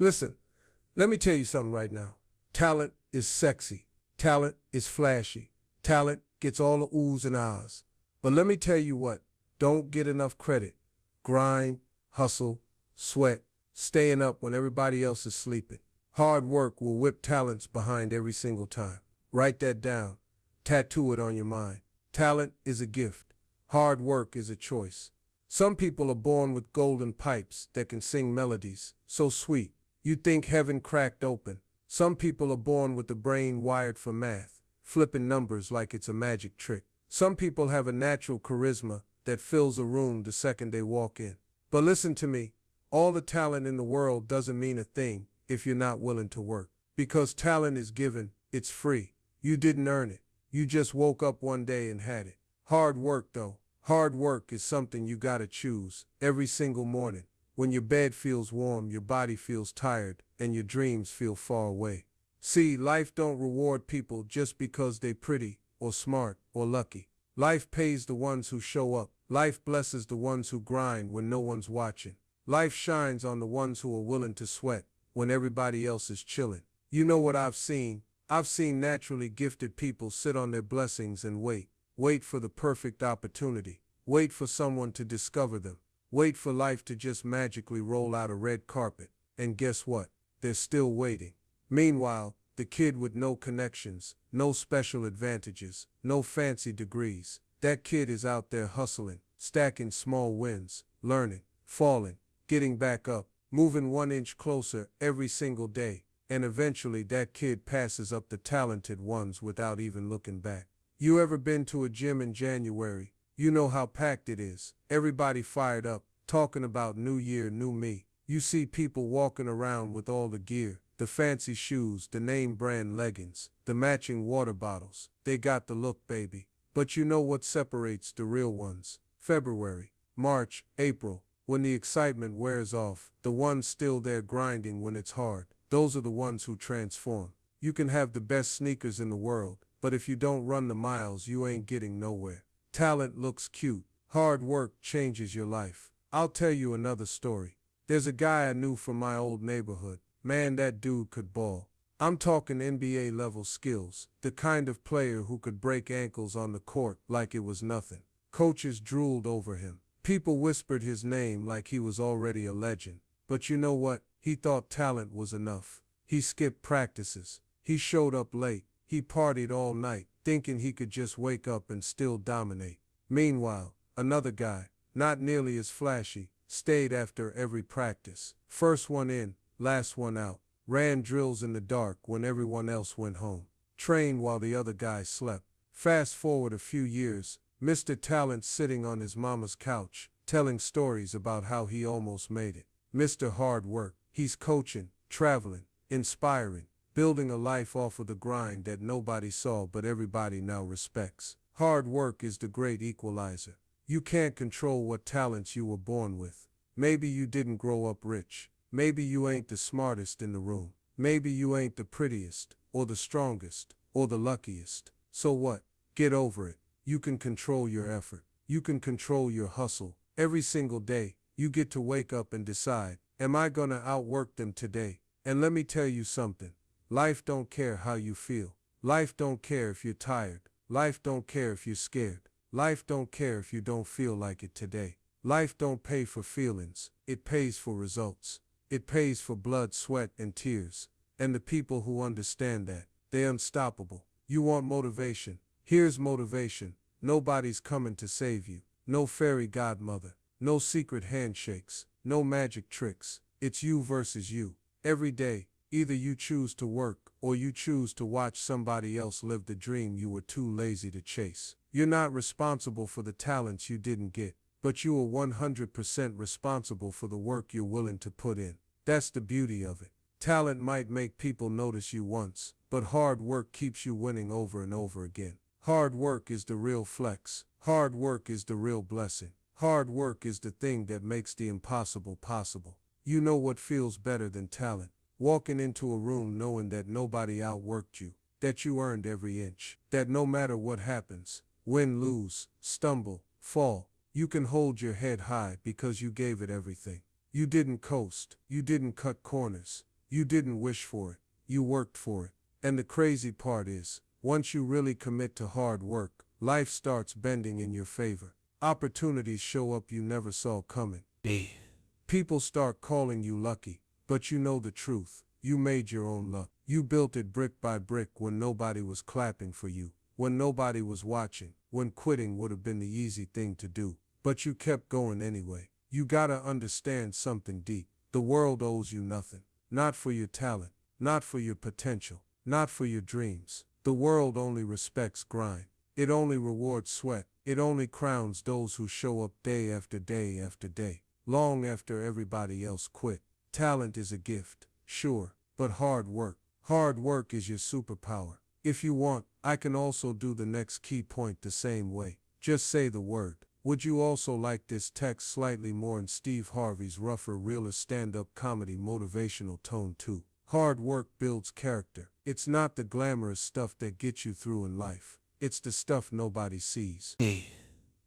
Listen, let me tell you something right now. Talent is sexy. Talent is flashy. Talent gets all the oohs and ahs. But let me tell you what, don't get enough credit. Grind, hustle, sweat, staying up when everybody else is sleeping. Hard work will whip talents behind every single time. Write that down. Tattoo it on your mind. Talent is a gift. Hard work is a choice. Some people are born with golden pipes that can sing melodies so sweet you'd think heaven cracked open. Some people are born with the brain wired for math, flipping numbers like it's a magic trick. Some people have a natural charisma that fills a room the second they walk in. But listen to me, all the talent in the world doesn't mean a thing if you're not willing to work. Because talent is given, it's free. You didn't earn it. You just woke up one day and had it. Hard work though. Hard work is something you gotta choose every single morning. When your bed feels warm, your body feels tired, and your dreams feel far away. See, life don't reward people just because they pretty, or smart, or lucky. Life pays the ones who show up. Life blesses the ones who grind when no one's watching. Life shines on the ones who are willing to sweat when everybody else is chilling. You know what I've seen? I've seen naturally gifted people sit on their blessings and wait for the perfect opportunity, wait for someone to discover them, wait for life to just magically roll out a red carpet, and guess what? They're still waiting. Meanwhile, the kid with no connections, no special advantages, no fancy degrees, that kid is out there hustling, stacking small wins, learning, falling, getting back up, moving 1 inch closer every single day, and eventually that kid passes up the talented ones without even looking back. You ever been to a gym in January? You know how packed it is. Everybody fired up, talking about new year, new me. You see people walking around with all the gear, the fancy shoes, the name brand leggings, the matching water bottles. They got the look, baby. But you know what separates the real ones? February, March, April, when the excitement wears off, the ones still there grinding when it's hard. Those are the ones who transform. You can have the best sneakers in the world, but if you don't run the miles, you ain't getting nowhere. Talent looks cute. Hard work changes your life. I'll tell you another story. There's a guy I knew from my old neighborhood. Man, that dude could ball. I'm talking NBA level skills, the kind of player who could break ankles on the court like it was nothing. Coaches drooled over him. People whispered his name like he was already a legend. But you know what? He thought talent was enough. He skipped practices. He showed up late. He partied all night, thinking he could just wake up and still dominate. Meanwhile, another guy, not nearly as flashy, stayed after every practice. First one in, last one out. Ran drills in the dark when everyone else went home. Trained while the other guy slept. Fast forward a few years, Mr. Talent sitting on his mama's couch, telling stories about how he almost made it. Mr. Hard Work, he's coaching, traveling, inspiring, building a life off of the grind that nobody saw but everybody now respects. Hard work is the great equalizer. You can't control what talents you were born with. Maybe you didn't grow up rich. Maybe you ain't the smartest in the room. Maybe you ain't the prettiest, or the strongest, or the luckiest. So what? Get over it. You can control your effort. You can control your hustle. Every single day, you get to wake up and decide, am I gonna outwork them today? And let me tell you something. Life don't care how you feel. Life don't care if you're tired. Life don't care if you're scared. Life don't care if you don't feel like it today. Life don't pay for feelings. It pays for results. It pays for blood, sweat, and tears. And the people who understand that, they're unstoppable. You want motivation? Here's motivation. Nobody's coming to save you. No fairy godmother. No secret handshakes. No magic tricks. It's you versus you. Every day, either you choose to work or you choose to watch somebody else live the dream you were too lazy to chase. You're not responsible for the talents you didn't get, but you are 100% responsible for the work you're willing to put in. That's the beauty of it. Talent might make people notice you once, but hard work keeps you winning over and over again. Hard work is the real flex. Hard work is the real blessing. Hard work is the thing that makes the impossible possible. You know what feels better than talent? Walking into a room knowing that nobody outworked you, that you earned every inch, that no matter what happens, win, lose, stumble, fall, you can hold your head high because you gave it everything. You didn't coast, you didn't cut corners, You didn't wish for it. You worked for it. And the crazy part is, once you really commit to hard work, life starts bending in your favor. Opportunities show up you never saw coming. People start calling you lucky, but you know the truth. You made your own luck. You built it brick by brick when nobody was clapping for you, when nobody was watching, when quitting would have been the easy thing to do. But you kept going anyway. You gotta understand something deep. The world owes you nothing. Not for your talent, not for your potential, not for your dreams. The world only respects grind. It only rewards sweat. It only crowns those who show up day after day after day, long after everybody else quit. Talent is a gift, sure, but hard work is your superpower. If you want, I can also do the next key point the same way. Just say the word. Would you also like this text slightly more in Steve Harvey's rougher, realer stand-up comedy motivational tone too? Hard work builds character. It's not the glamorous stuff that gets you through in life. It's the stuff nobody sees.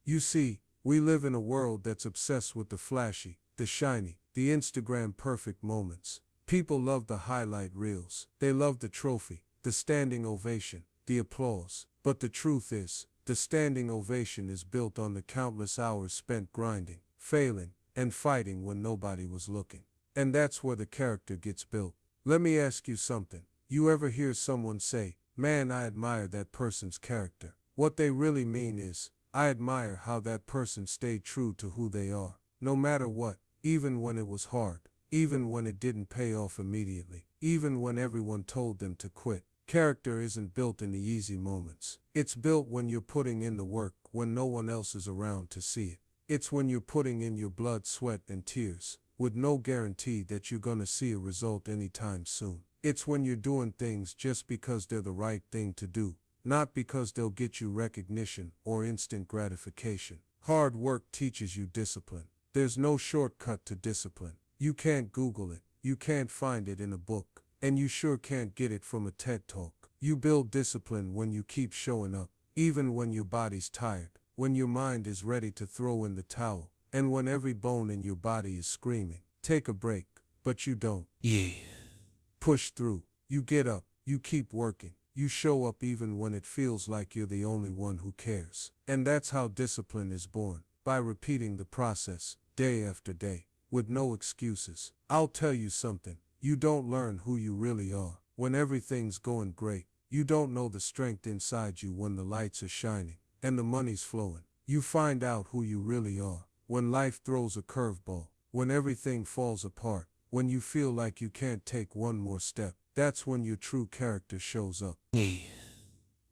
You see, we live in a world that's obsessed with the flashy, the shiny, the Instagram perfect moments. People love the highlight reels. They love the trophy, the standing ovation, the applause. But the truth is, the standing ovation is built on the countless hours spent grinding, failing, and fighting when nobody was looking. And that's where the character gets built. Let me ask you something. You ever hear someone say, "Man, I admire that person's character"? What they really mean is, I admire how that person stayed true to who they are, no matter what, even when it was hard, even when it didn't pay off immediately, even when everyone told them to quit. Character isn't built in the easy moments. It's built when you're putting in the work, when no one else is around to see it. It's when you're putting in your blood, sweat, and tears, with no guarantee that you're gonna see a result anytime soon. It's when you're doing things just because they're the right thing to do, not because they'll get you recognition or instant gratification. Hard work teaches you discipline. There's no shortcut to discipline. You can't Google it. You can't find it in a book. And you sure can't get it from a TED Talk. You build discipline when you keep showing up, even when your body's tired, when your mind is ready to throw in the towel, and when every bone in your body is screaming, take a break, but you don't. Push through. You get up. You keep working. You show up even when it feels like you're the only one who cares. And that's how discipline is born, by repeating the process, day after day, with no excuses. I'll tell you something. You don't learn who you really are when everything's going great. You don't know the strength inside you when the lights are shining and the money's flowing. You find out who you really are when life throws a curveball, when everything falls apart, when you feel like you can't take one more step. That's when your true character shows up.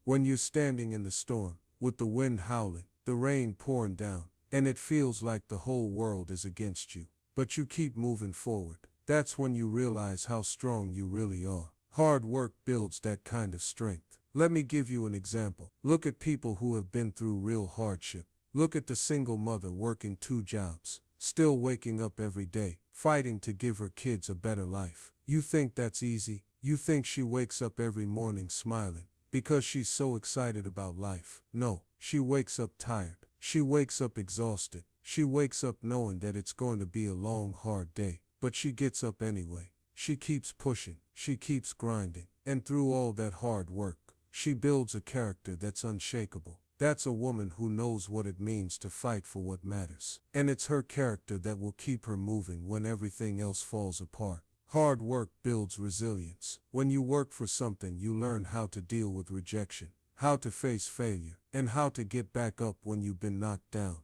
When you're standing in the storm, with the wind howling, the rain pouring down, and it feels like the whole world is against you, but you keep moving forward. That's when you realize how strong you really are. Hard work builds that kind of strength. Let me give you an example. Look at people who have been through real hardship. Look at the single mother working 2 jobs, still waking up every day, fighting to give her kids a better life. You think that's easy? You think she wakes up every morning smiling because she's so excited about life? No, she wakes up tired. She wakes up exhausted. She wakes up knowing that it's going to be a long, hard day. But she gets up anyway. She keeps pushing. She keeps grinding. And through all that hard work, she builds a character that's unshakable. That's a woman who knows what it means to fight for what matters. And it's her character that will keep her moving when everything else falls apart. Hard work builds resilience. When you work for something, you learn how to deal with rejection, how to face failure, and how to get back up when you've been knocked down.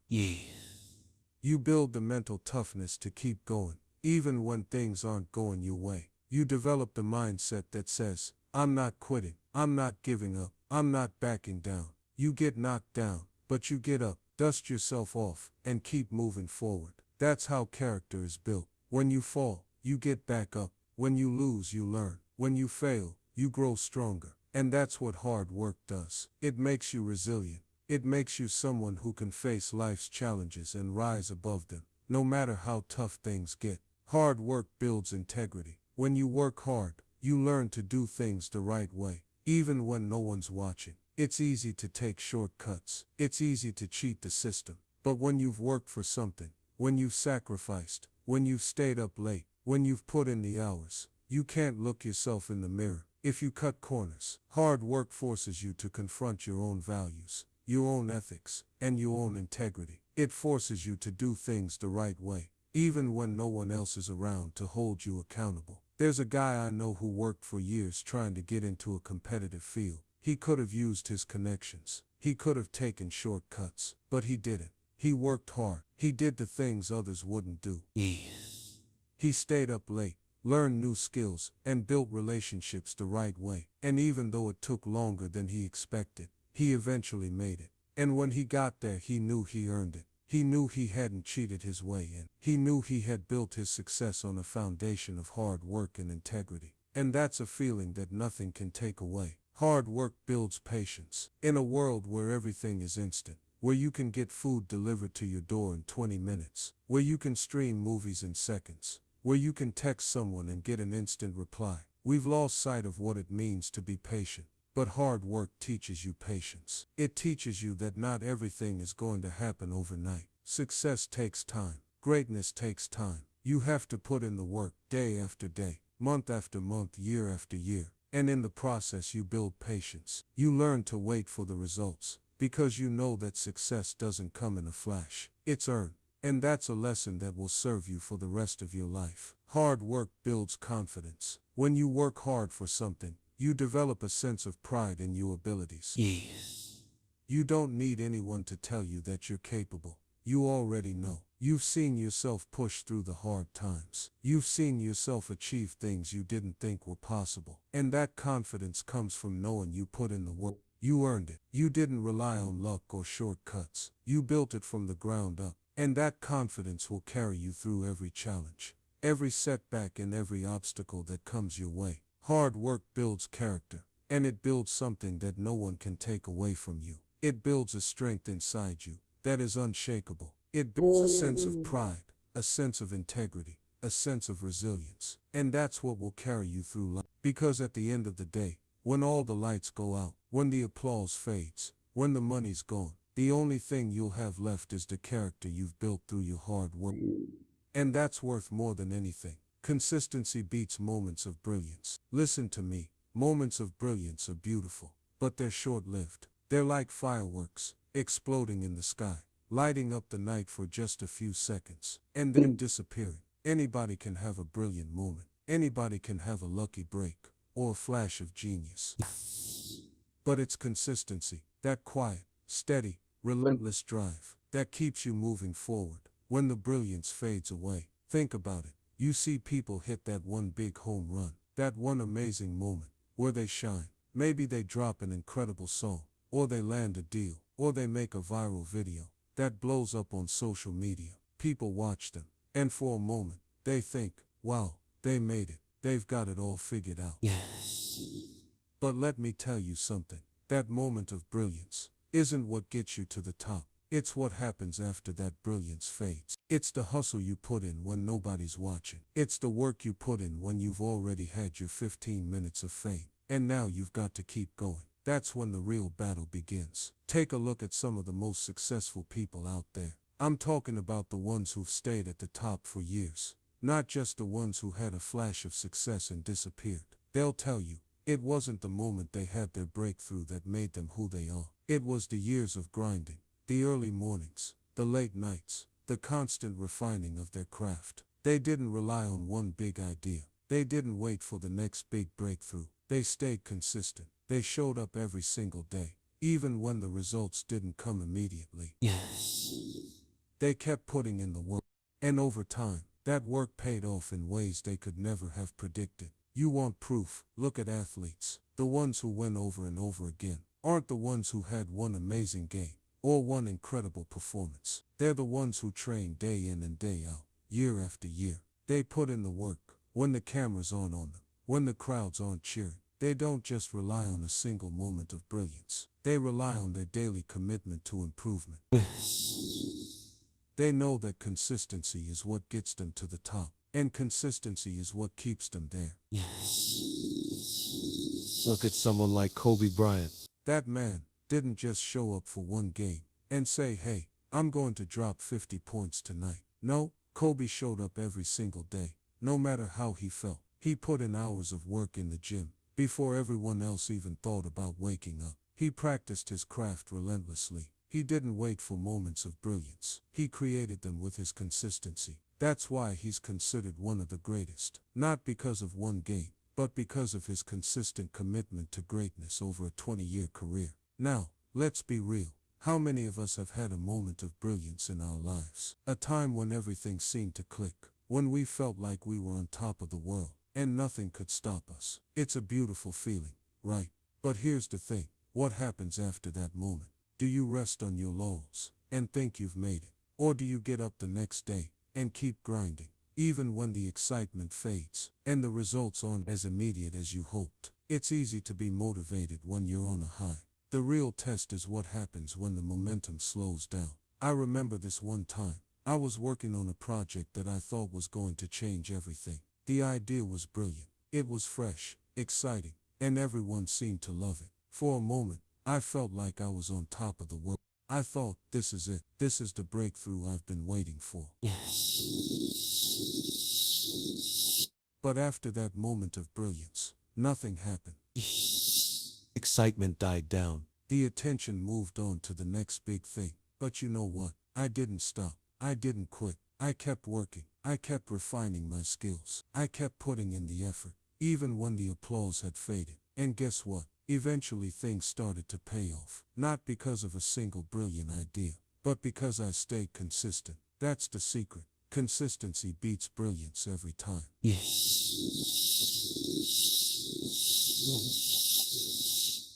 You build the mental toughness to keep going. Even when things aren't going your way, you develop the mindset that says, I'm not quitting, I'm not giving up, I'm not backing down. You get knocked down, but you get up, dust yourself off, and keep moving forward. That's how character is built. When you fall, you get back up. When you lose, you learn. When you fail, you grow stronger. And that's what hard work does. It makes you resilient. It makes you someone who can face life's challenges and rise above them, no matter how tough things get. Hard work builds integrity. When you work hard, you learn to do things the right way, even when no one's watching. It's easy to take shortcuts. It's easy to cheat the system. But when you've worked for something, when you've sacrificed, when you've stayed up late, when you've put in the hours, You can't look yourself in the mirror if you cut corners. Hard work forces you to confront your own values, your own ethics, and your own integrity. It forces you to do things the right way, even when no one else is around to hold you accountable. There's a guy I know who worked for years trying to get into a competitive field. He could have used his connections. He could have taken shortcuts, but he didn't. He worked hard. He did the things others wouldn't do. He stayed up late, learned new skills, and built relationships the right way. And even though it took longer than he expected, he eventually made it. And when he got there, he knew he earned it. He knew he hadn't cheated his way in. He knew he had built his success on a foundation of hard work and integrity. And that's a feeling that nothing can take away. Hard work builds patience. In a world where everything is instant, where you can get food delivered to your door in 20 minutes, where you can stream movies in seconds, where you can text someone and get an instant reply, we've lost sight of what it means to be patient. But hard work teaches you patience. It teaches you that not everything is going to happen overnight. Success takes time. Greatness takes time. You have to put in the work day after day, month after month, year after year. And in the process you build patience. You learn to wait for the results, because you know that success doesn't come in a flash. It's earned. And that's a lesson that will serve you for the rest of your life. Hard work builds confidence. When you work hard for something, you develop a sense of pride in your abilities. You don't need anyone to tell you that you're capable. You already know. You've seen yourself push through the hard times. You've seen yourself achieve things you didn't think were possible. And that confidence comes from knowing you put in the work. You earned it. You didn't rely on luck or shortcuts. You built it from the ground up. And that confidence will carry you through every challenge, every setback, and every obstacle that comes your way. Hard work builds character, and it builds something that no one can take away from you. It builds a strength inside you that is unshakable. It builds a sense of pride, a sense of integrity, a sense of resilience. And that's what will carry you through life. Because at the end of the day, when all the lights go out, when the applause fades, when the money's gone, the only thing you'll have left is the character you've built through your hard work. And that's worth more than anything. Consistency beats moments of brilliance. Listen to me, moments of brilliance are beautiful, but they're short-lived. They're like fireworks, exploding in the sky, lighting up the night for just a few seconds, and then disappearing. Anybody can have a brilliant moment. Anybody can have a lucky break, or a flash of genius. But it's consistency, that quiet, steady, relentless drive, that keeps you moving forward. When the brilliance fades away, think about it. You see people hit that one big home run, that one amazing moment, where they shine. Maybe they drop an incredible song, or they land a deal, or they make a viral video that blows up on social media. People watch them, and for a moment, they think, wow, they made it. They've got it all figured out. But let me tell you something. That moment of brilliance isn't what gets you to the top. It's what happens after that brilliance fades. It's the hustle you put in when nobody's watching. It's the work you put in when you've already had your 15 minutes of fame. And now you've got to keep going. That's when the real battle begins. Take a look at some of the most successful people out there. I'm talking about the ones who've stayed at the top for years. Not just the ones who had a flash of success and disappeared. They'll tell you, it wasn't the moment they had their breakthrough that made them who they are. It was the years of grinding. The early mornings, the late nights, the constant refining of their craft. They didn't rely on one big idea. They didn't wait for the next big breakthrough. They stayed consistent. They showed up every single day, even when the results didn't come immediately. They kept putting in the work. And over time, that work paid off in ways they could never have predicted. You want proof? Look at athletes. The ones who win over and over again aren't the ones who had one amazing game or one incredible performance. They're the ones who train day in and day out, year after year. They put in the work when the camera's on them, when the crowds aren't cheering. They don't just rely on a single moment of brilliance. They rely on their daily commitment to improvement. They know that consistency is what gets them to the top, and consistency is what keeps them there. Look at someone like Kobe Bryant. That man didn't just show up for one game and say, hey, I'm going to drop 50 points tonight. No, Kobe showed up every single day, no matter how he felt. He put in hours of work in the gym, before everyone else even thought about waking up. He practiced his craft relentlessly. He didn't wait for moments of brilliance. He created them with his consistency. That's why he's considered one of the greatest. Not because of one game, but because of his consistent commitment to greatness over a 20-year career. Now, let's be real. How many of us have had a moment of brilliance in our lives? A time when everything seemed to click, when we felt like we were on top of the world, and nothing could stop us. It's a beautiful feeling, right? But here's the thing. What happens after that moment? Do you rest on your laurels and think you've made it? Or do you get up the next day and keep grinding, even when the excitement fades and the results aren't as immediate as you hoped? It's easy to be motivated when you're on a high. The real test is what happens when the momentum slows down. I remember this one time. I was working on a project that I thought was going to change everything. The idea was brilliant. It was fresh, exciting, and everyone seemed to love it. For a moment, I felt like I was on top of the world. I thought, this is it. This is the breakthrough I've been waiting for. But after that moment of brilliance, nothing happened. Excitement died down. The attention moved on to the next big thing. But you know what? I didn't stop. I didn't quit. I kept working. I kept refining my skills. I kept putting in the effort, even when the applause had faded. And guess what? Eventually things started to pay off. Not because of a single brilliant idea, but because I stayed consistent. That's the secret. Consistency beats brilliance every time.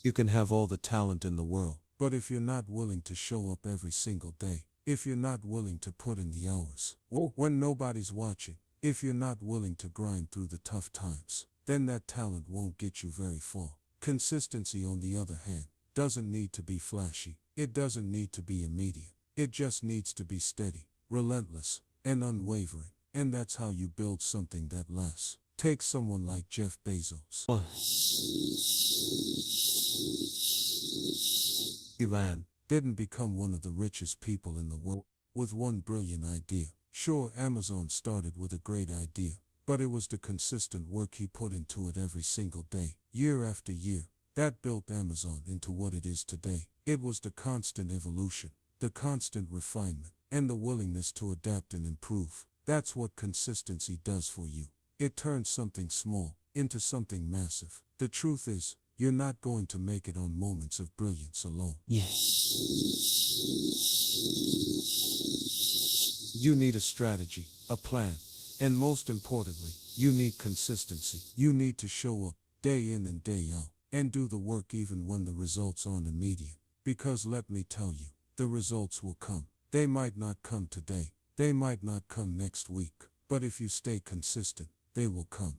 You can have all the talent in the world, but if you're not willing to show up every single day, if you're not willing to put in the hours, when nobody's watching, if you're not willing to grind through the tough times, then that talent won't get you very far. Consistency, on the other hand, doesn't need to be flashy. It doesn't need to be immediate. It just needs to be steady, relentless, and unwavering. And that's how you build something that lasts. Take someone like Jeff Bezos. Elon didn't become one of the richest people in the world with one brilliant idea. Sure, Amazon started with a great idea, but it was the consistent work he put into it every single day, year after year, that built Amazon into what it is today. It was the constant evolution, the constant refinement, and the willingness to adapt and improve. That's what consistency does for you. It turns something small into something massive. The truth is, you're not going to make it on moments of brilliance alone. You need a strategy, a plan, and most importantly, you need consistency. You need to show up day in and day out and do the work even when the results aren't immediate. Because let me tell you, the results will come. They might not come today. They might not come next week. But if you stay consistent, they will come.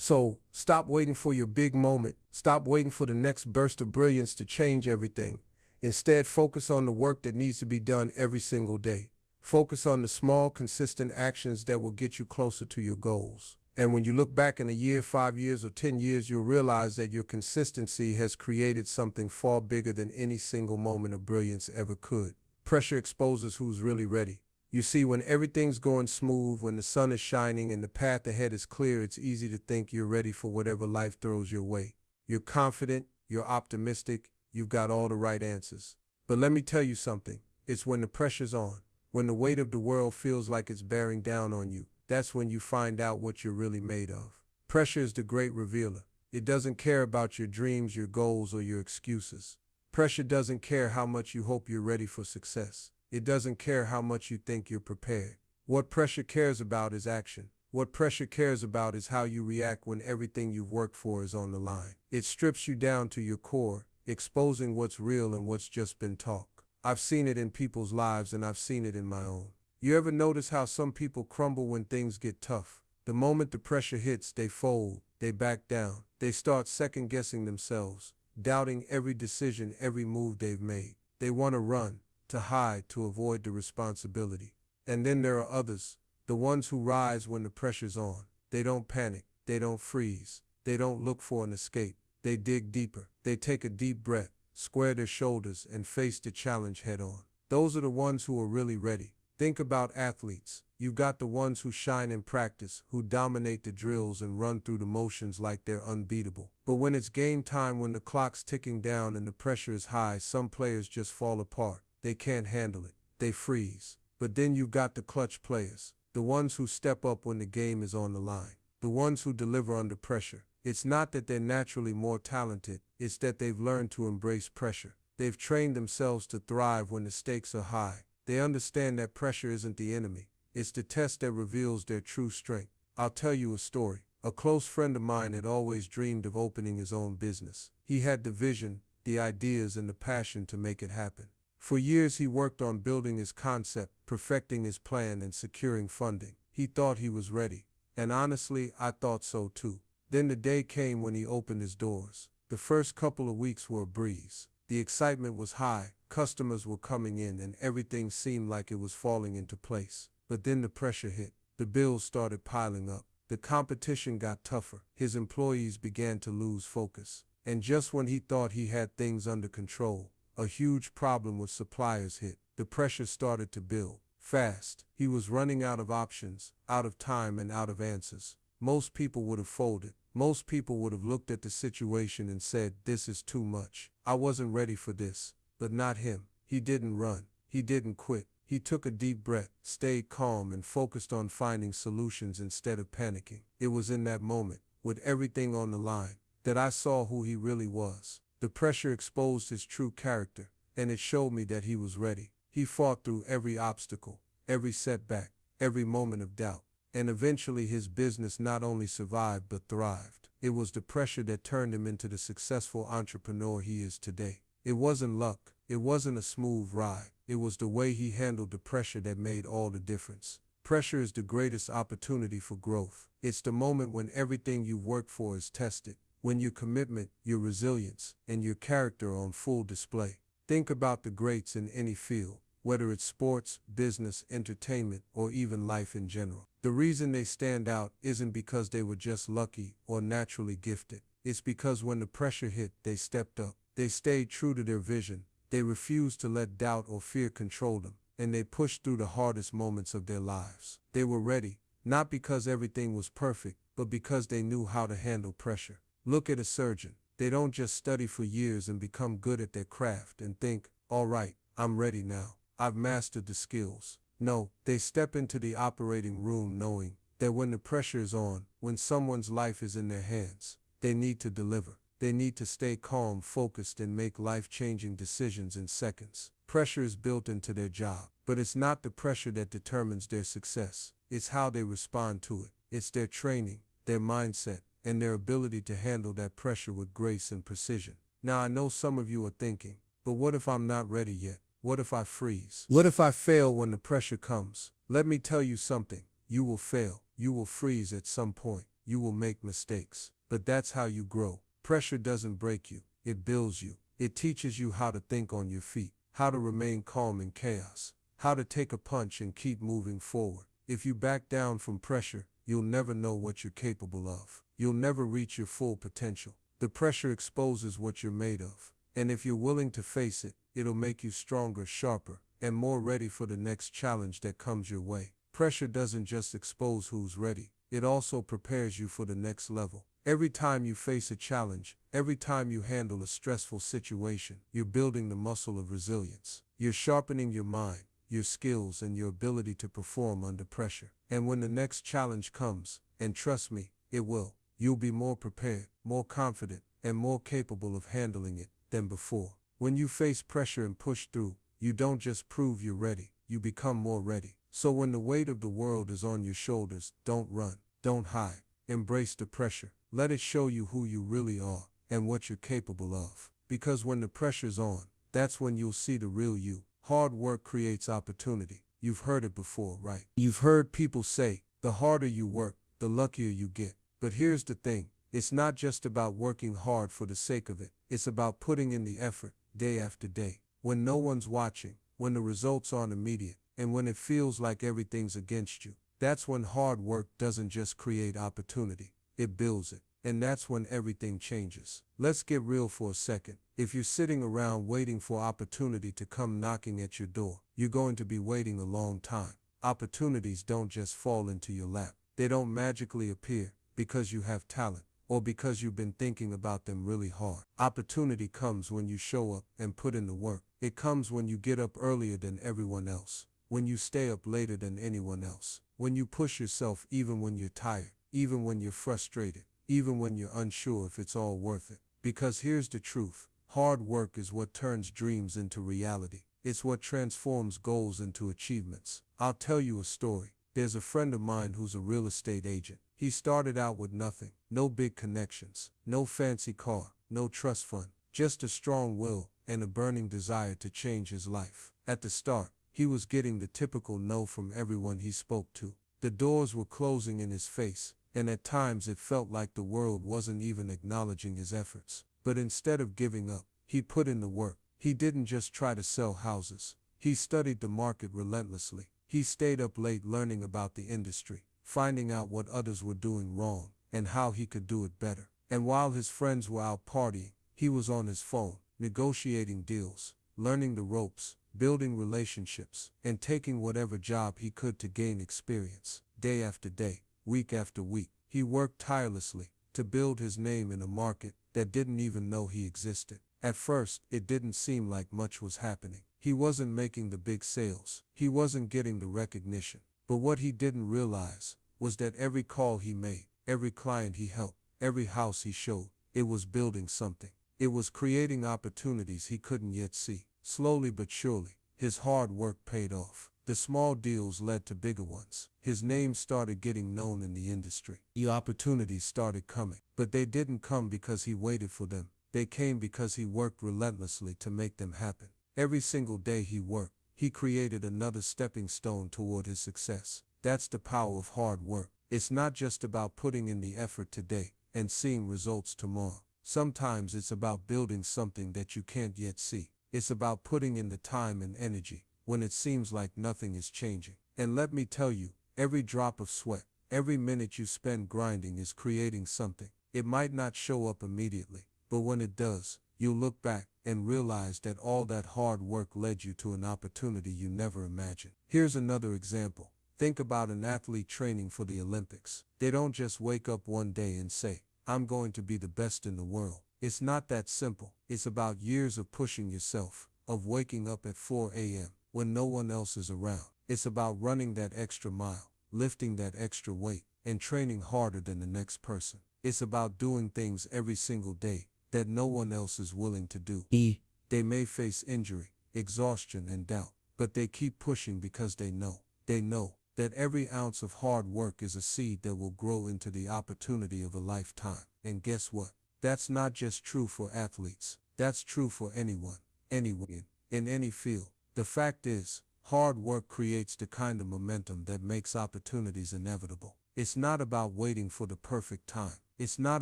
So, stop waiting for your big moment. Stop waiting for the next burst of brilliance to change everything. Instead, focus on the work that needs to be done every single day. Focus on the small, consistent actions that will get you closer to your goals. And when you look back in a year, 5 years, or 10 years, you'll realize that your consistency has created something far bigger than any single moment of brilliance ever could. Pressure exposes who's really ready. You see, when everything's going smooth, when the sun is shining and the path ahead is clear, it's easy to think you're ready for whatever life throws your way. You're confident, you're optimistic, you've got all the right answers. But let me tell you something. It's when the pressure's on, when the weight of the world feels like it's bearing down on you, that's when you find out what you're really made of. Pressure is the great revealer. It doesn't care about your dreams, your goals, or your excuses. Pressure doesn't care how much you hope you're ready for success. It doesn't care how much you think you're prepared. What pressure cares about is action. What pressure cares about is how you react when everything you've worked for is on the line. It strips you down to your core, exposing what's real and what's just been talk. I've seen it in people's lives and I've seen it in my own. You ever notice how some people crumble when things get tough? The moment the pressure hits, they fold, they back down, they start second-guessing themselves, doubting every decision, every move they've made. They want to run, to hide, to avoid the responsibility. And then there are others, the ones who rise when the pressure's on. They don't panic, they don't freeze, they don't look for an escape. They dig deeper, they take a deep breath, square their shoulders, and face the challenge head on. Those are the ones who are really ready. Think about athletes. You've got the ones who shine in practice, who dominate the drills and run through the motions like they're unbeatable. But when it's game time, when the clock's ticking down and the pressure is high, some players just fall apart. They can't handle it. They freeze. But then you've got the clutch players, the ones who step up when the game is on the line, the ones who deliver under pressure. It's not that they're naturally more talented, it's that they've learned to embrace pressure. They've trained themselves to thrive when the stakes are high. They understand that pressure isn't the enemy. It's the test that reveals their true strength. I'll tell you a story. A close friend of mine had always dreamed of opening his own business. He had the vision, the ideas, and the passion to make it happen. For years he worked on building his concept, perfecting his plan, and securing funding. He thought he was ready. And honestly, I thought so too. Then the day came when he opened his doors. The first couple of weeks were a breeze. The excitement was high, customers were coming in, and everything seemed like it was falling into place. But then the pressure hit. The bills started piling up. The competition got tougher. His employees began to lose focus. And just when he thought he had things under control, a huge problem with suppliers hit. The pressure started to build fast. He was running out of options, out of time, and out of answers. Most people would have folded. Most people would have looked at the situation and said, "This is too much. I wasn't ready for this." But not him. He didn't run. He didn't quit. He took a deep breath, stayed calm, and focused on finding solutions instead of panicking. It was in that moment, with everything on the line, that I saw who he really was. The pressure exposed his true character, and it showed me that he was ready. He fought through every obstacle, every setback, every moment of doubt. And eventually his business not only survived but thrived. It was the pressure that turned him into the successful entrepreneur he is today. It wasn't luck. It wasn't a smooth ride. It was the way he handled the pressure that made all the difference. Pressure is the greatest opportunity for growth. It's the moment when everything you've worked for is tested, when your commitment, your resilience, and your character are on full display. Think about the greats in any field, whether it's sports, business, entertainment, or even life in general. The reason they stand out isn't because they were just lucky or naturally gifted. It's because when the pressure hit, they stepped up. They stayed true to their vision. They refused to let doubt or fear control them, and they pushed through the hardest moments of their lives. They were ready, not because everything was perfect, but because they knew how to handle pressure. Look at a surgeon. They don't just study for years and become good at their craft and think, "All right, I'm ready now. I've mastered the skills." No, they step into the operating room knowing that when the pressure is on, when someone's life is in their hands, they need to deliver. They need to stay calm, focused, and make life-changing decisions in seconds. Pressure is built into their job, but it's not the pressure that determines their success. It's how they respond to it. It's their training, their mindset, and their ability to handle that pressure with grace and precision. Now, I know some of you are thinking, but what if I'm not ready yet? What if I freeze? What if I fail when the pressure comes? Let me tell you something. You will fail. You will freeze at some point. You will make mistakes. But that's how you grow. Pressure doesn't break you. It builds you. It teaches you how to think on your feet, how to remain calm in chaos, how to take a punch and keep moving forward. If you back down from pressure, you'll never know what you're capable of. You'll never reach your full potential. The pressure exposes what you're made of. And if you're willing to face it, it'll make you stronger, sharper, and more ready for the next challenge that comes your way. Pressure doesn't just expose who's ready. It also prepares you for the next level. Every time you face a challenge, every time you handle a stressful situation, you're building the muscle of resilience. You're sharpening your mind, your skills, and your ability to perform under pressure. And when the next challenge comes, and trust me, it will, you'll be more prepared, more confident, and more capable of handling it than before. When you face pressure and push through, you don't just prove you're ready, you become more ready. So when the weight of the world is on your shoulders, don't run, don't hide, embrace the pressure. Let it show you who you really are and what you're capable of. Because when the pressure's on, that's when you'll see the real you. Hard work creates opportunity. You've heard it before, right? You've heard people say, the harder you work, the luckier you get. But here's the thing. It's not just about working hard for the sake of it. It's about putting in the effort, day after day. When no one's watching, when the results aren't immediate, and when it feels like everything's against you. That's when hard work doesn't just create opportunity. It builds it. And that's when everything changes. Let's get real for a second. If you're sitting around waiting for opportunity to come knocking at your door, you're going to be waiting a long time. Opportunities don't just fall into your lap. They don't magically appear because you have talent or because you've been thinking about them really hard. Opportunity comes when you show up and put in the work. It comes when you get up earlier than everyone else, when you stay up later than anyone else, when you push yourself even when you're tired, even when you're frustrated, even when you're unsure if it's all worth it. Because here's the truth, hard work is what turns dreams into reality. It's what transforms goals into achievements. I'll tell you a story. There's a friend of mine who's a real estate agent. He started out with nothing, no big connections, no fancy car, no trust fund, just a strong will and a burning desire to change his life. At the start, he was getting the typical no from everyone he spoke to. The doors were closing in his face, and at times it felt like the world wasn't even acknowledging his efforts. But instead of giving up, he put in the work. He didn't just try to sell houses. He studied the market relentlessly. He stayed up late learning about the industry, finding out what others were doing wrong and how he could do it better. And while his friends were out partying, he was on his phone, negotiating deals, learning the ropes, building relationships, and taking whatever job he could to gain experience. Day after day, week after week, he worked tirelessly to build his name in a market that didn't even know he existed. At first, it didn't seem like much was happening. He wasn't making the big sales. He wasn't getting the recognition. But what he didn't realize was that every call he made, every client he helped, every house he showed, it was building something. It was creating opportunities he couldn't yet see. Slowly but surely, his hard work paid off. The small deals led to bigger ones. His name started getting known in the industry. The opportunities started coming. But they didn't come because he waited for them. They came because he worked relentlessly to make them happen. Every single day he worked, he created another stepping stone toward his success. That's the power of hard work. It's not just about putting in the effort today and seeing results tomorrow. Sometimes it's about building something that you can't yet see. It's about putting in the time and energy when it seems like nothing is changing. And let me tell you, every drop of sweat, every minute you spend grinding is creating something. It might not show up immediately, but when it does, you'll look back and realize that all that hard work led you to an opportunity you never imagined. Here's another example. Think about an athlete training for the Olympics. They don't just wake up one day and say, I'm going to be the best in the world. It's not that simple. It's about years of pushing yourself, of waking up at 4 a.m. when no one else is around. It's about running that extra mile, lifting that extra weight, and training harder than the next person. It's about doing things every single day that no one else is willing to do. They may face injury, exhaustion, and doubt, but they keep pushing because they know that every ounce of hard work is a seed that will grow into the opportunity of a lifetime. And guess what? That's not just true for athletes. That's true for anyone, anywhere, in any field. The fact is, hard work creates the kind of momentum that makes opportunities inevitable. It's not about waiting for the perfect time. It's not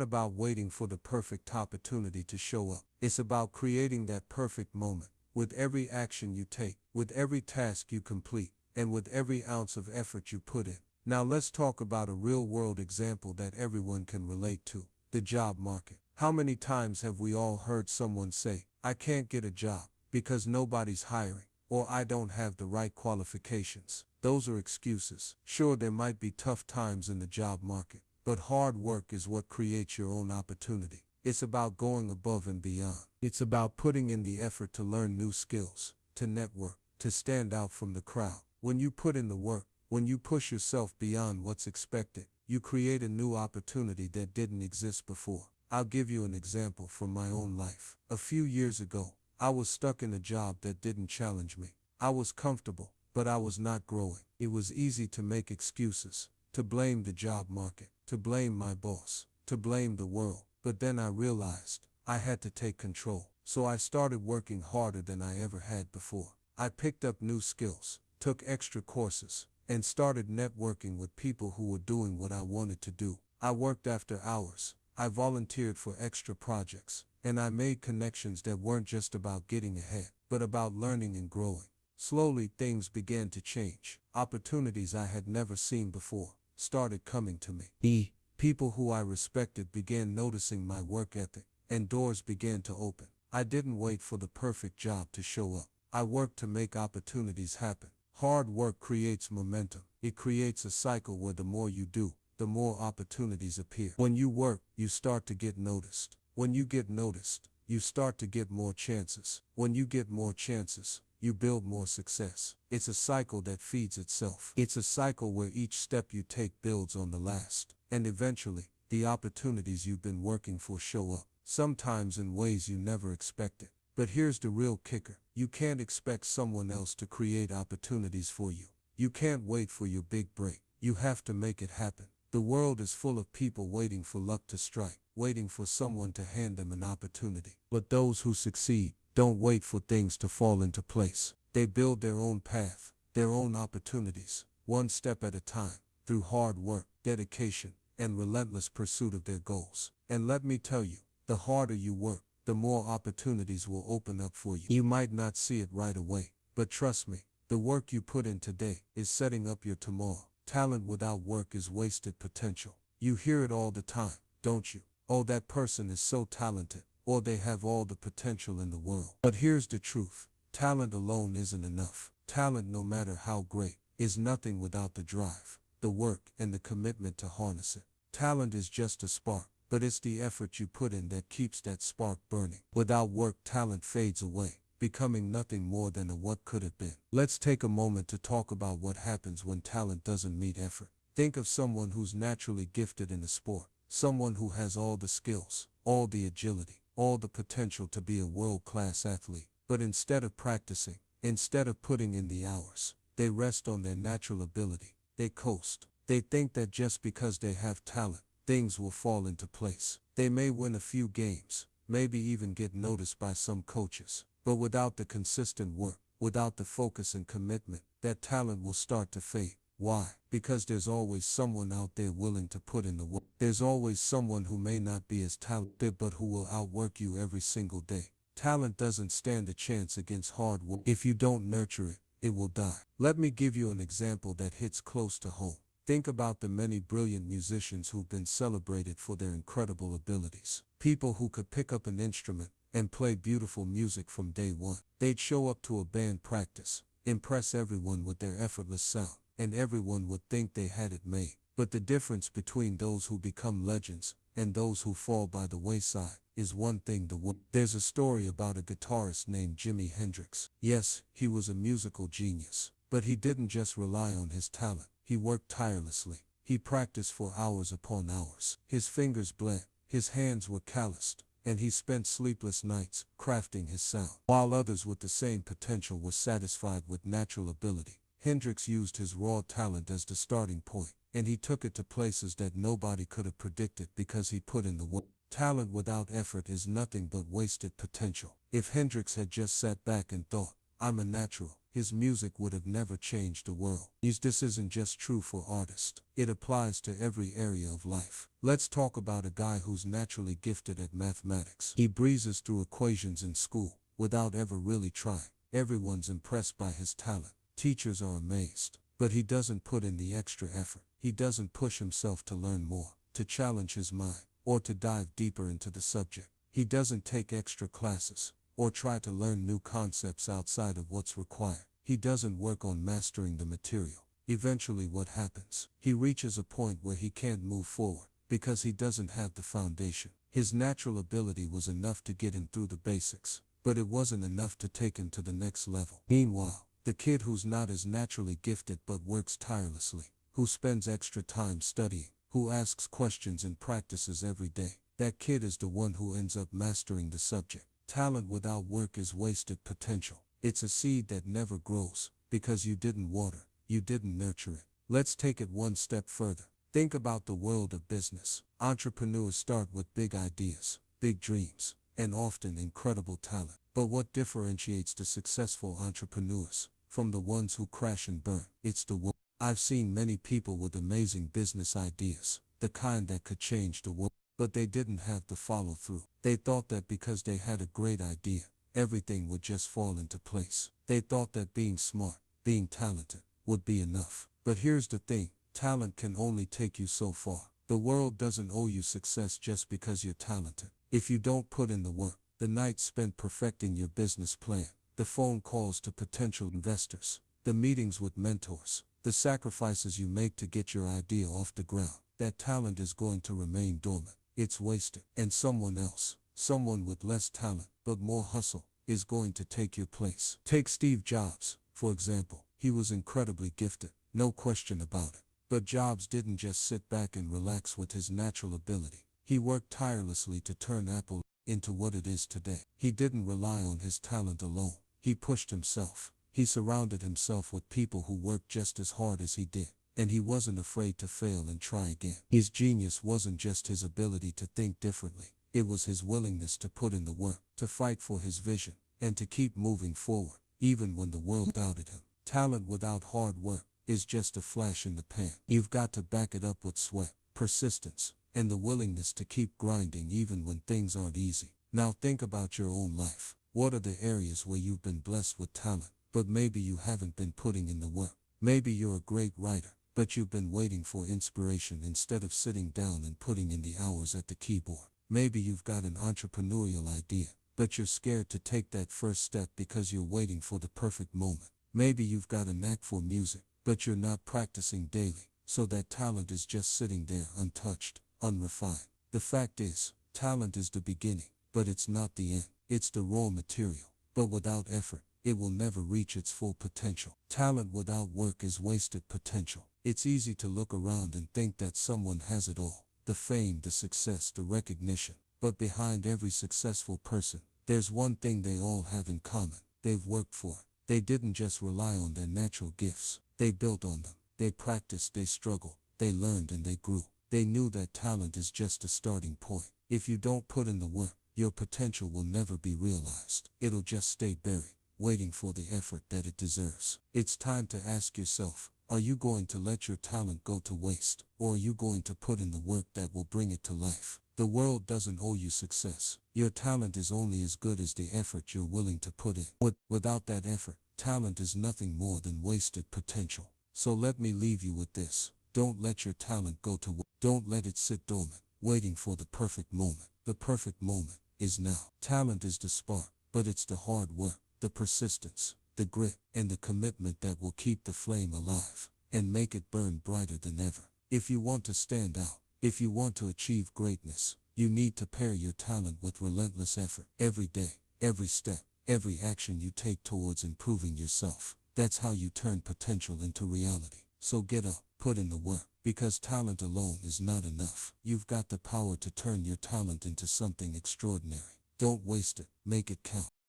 about waiting for the perfect opportunity to show up. It's about creating that perfect moment with every action you take, with every task you complete, and with every ounce of effort you put in. Now let's talk about a real-world example that everyone can relate to, the job market. How many times have we all heard someone say, I can't get a job because nobody's hiring, or I don't have the right qualifications? Those are excuses. Sure, there might be tough times in the job market, but hard work is what creates your own opportunity. It's about going above and beyond. It's about putting in the effort to learn new skills, to network, to stand out from the crowd. When you put in the work, when you push yourself beyond what's expected, you create a new opportunity that didn't exist before. I'll give you an example from my own life. A few years ago, I was stuck in a job that didn't challenge me. I was comfortable, but I was not growing. It was easy to make excuses, to blame the job market, to blame my boss, to blame the world. But then I realized I had to take control. So I started working harder than I ever had before. I picked up new skills, took extra courses, and started networking with people who were doing what I wanted to do. I worked after hours. I volunteered for extra projects, and I made connections that weren't just about getting ahead, but about learning and growing. Slowly, things began to change. Opportunities I had never seen before started coming to me. People who I respected began noticing my work ethic, and doors began to open. I didn't wait for the perfect job to show up. I worked to make opportunities happen. Hard work creates momentum. It creates a cycle where the more you do, the more opportunities appear. When you work, you start to get noticed. When you get noticed, you start to get more chances. When you get more chances, you build more success. It's a cycle that feeds itself. It's a cycle where each step you take builds on the last. And eventually, the opportunities you've been working for show up, sometimes in ways you never expected. But here's the real kicker. You can't expect someone else to create opportunities for you. You can't wait for your big break. You have to make it happen. The world is full of people waiting for luck to strike, waiting for someone to hand them an opportunity. But those who succeed don't wait for things to fall into place. They build their own path, their own opportunities, one step at a time, through hard work, dedication, and relentless pursuit of their goals. And let me tell you, the harder you work, the more opportunities will open up for you. You might not see it right away, but trust me, the work you put in today is setting up your tomorrow. Talent without work is wasted potential. You hear it all the time, don't you? Oh, that person is so talented, or they have all the potential in the world. But here's the truth. Talent alone isn't enough. Talent, no matter how great, is nothing without the drive, the work, and the commitment to harness it. Talent is just a spark, but it's the effort you put in that keeps that spark burning. Without work, talent fades away, becoming nothing more than a what could have been. Let's take a moment to talk about what happens when talent doesn't meet effort. Think of someone who's naturally gifted in a sport, someone who has all the skills, all the agility, all the potential to be a world-class athlete. But instead of practicing, instead of putting in the hours, they rest on their natural ability. They coast. They think that just because they have talent, things will fall into place. They may win a few games, maybe even get noticed by some coaches. But without the consistent work, without the focus and commitment, that talent will start to fade. Why? Because there's always someone out there willing to put in the work. There's always someone who may not be as talented but who will outwork you every single day. Talent doesn't stand a chance against hard work. If you don't nurture it, it will die. Let me give you an example that hits close to home. Think about the many brilliant musicians who've been celebrated for their incredible abilities. People who could pick up an instrument and play beautiful music from day one. They'd show up to a band practice, impress everyone with their effortless sound, and everyone would think they had it made. But the difference between those who become legends and those who fall by the wayside is one thing. There's a story about a guitarist named Jimi Hendrix. Yes, he was a musical genius, but he didn't just rely on his talent. He worked tirelessly. He practiced for hours upon hours. His fingers bled, his hands were calloused, and he spent sleepless nights crafting his sound. While others with the same potential were satisfied with natural ability, Hendrix used his raw talent as the starting point, and he took it to places that nobody could have predicted because he put in the work. Talent without effort is nothing but wasted potential. If Hendrix had just sat back and thought, "I'm a natural," his music would have never changed the world. This isn't just true for artists. It applies to every area of life. Let's talk about a guy who's naturally gifted at mathematics. He breezes through equations in school without ever really trying. Everyone's impressed by his talent. Teachers are amazed. But he doesn't put in the extra effort. He doesn't push himself to learn more, to challenge his mind, or to dive deeper into the subject. He doesn't take extra classes, or try to learn new concepts outside of what's required. He doesn't work on mastering the material. Eventually what happens? He reaches a point where he can't move forward, because he doesn't have the foundation. His natural ability was enough to get him through the basics, but it wasn't enough to take him to the next level. Meanwhile, the kid who's not as naturally gifted but works tirelessly, who spends extra time studying, who asks questions and practices every day, that kid is the one who ends up mastering the subject. Talent without work is wasted potential. It's a seed that never grows, because you didn't water, you didn't nurture it. Let's take it one step further. Think about the world of business. Entrepreneurs start with big ideas, big dreams, and often incredible talent. But what differentiates the successful entrepreneurs from the ones who crash and burn? It's the work. I've seen many people with amazing business ideas, the kind that could change the world, but they didn't have the follow through. They thought that because they had a great idea, everything would just fall into place. They thought that being smart, being talented, would be enough. But here's the thing, talent can only take you so far. The world doesn't owe you success just because you're talented. If you don't put in the work, the nights spent perfecting your business plan, the phone calls to potential investors, the meetings with mentors, the sacrifices you make to get your idea off the ground. That talent is going to remain dormant. It's wasted. And someone else, someone with less talent but more hustle, is going to take your place. Take Steve Jobs, for example. He was incredibly gifted, no question about it. But Jobs didn't just sit back and relax with his natural ability. He worked tirelessly to turn Apple into what it is today. He didn't rely on his talent alone. He pushed himself. He surrounded himself with people who worked just as hard as he did. And he wasn't afraid to fail and try again. His genius wasn't just his ability to think differently. It was his willingness to put in the work, to fight for his vision, and to keep moving forward, even when the world doubted him. Talent without hard work is just a flash in the pan. You've got to back it up with sweat, persistence, and the willingness to keep grinding even when things aren't easy. Now think about your own life. What are the areas where you've been blessed with talent, but maybe you haven't been putting in the work? Maybe you're a great writer, but you've been waiting for inspiration instead of sitting down and putting in the hours at the keyboard. Maybe you've got an entrepreneurial idea, but you're scared to take that first step because you're waiting for the perfect moment. Maybe you've got a knack for music, but you're not practicing daily, so that talent is just sitting there untouched, unrefined. The fact is, talent is the beginning, but it's not the end. It's the raw material. But without effort, it will never reach its full potential. Talent without work is wasted potential. It's easy to look around and think that someone has it all. The fame, the success, the recognition. But behind every successful person, there's one thing they all have in common. They've worked for it. They didn't just rely on their natural gifts. They built on them. They practiced, they struggled, they learned, and they grew. They knew that talent is just a starting point. If you don't put in the work, your potential will never be realized. It'll just stay buried, waiting for the effort that it deserves. It's time to ask yourself, are you going to let your talent go to waste, or are you going to put in the work that will bring it to life? The world doesn't owe you success. Your talent is only as good as the effort you're willing to put in. Without that effort, talent is nothing more than wasted potential. So let me leave you with this. Don't let your talent go to waste. Don't let it sit dormant, waiting for the perfect moment. The perfect moment is now. Talent is the spark, but it's the hard work, the persistence, the grit, and the commitment that will keep the flame alive and make it burn brighter than ever. If you want to stand out, if you want to achieve greatness, you need to pair your talent with relentless effort. Every day, every step, every action you take towards improving yourself. That's how you turn potential into reality. So get up, put in the work, because talent alone is not enough. You've got the power to turn your talent into something extraordinary. Don't waste it, make it count.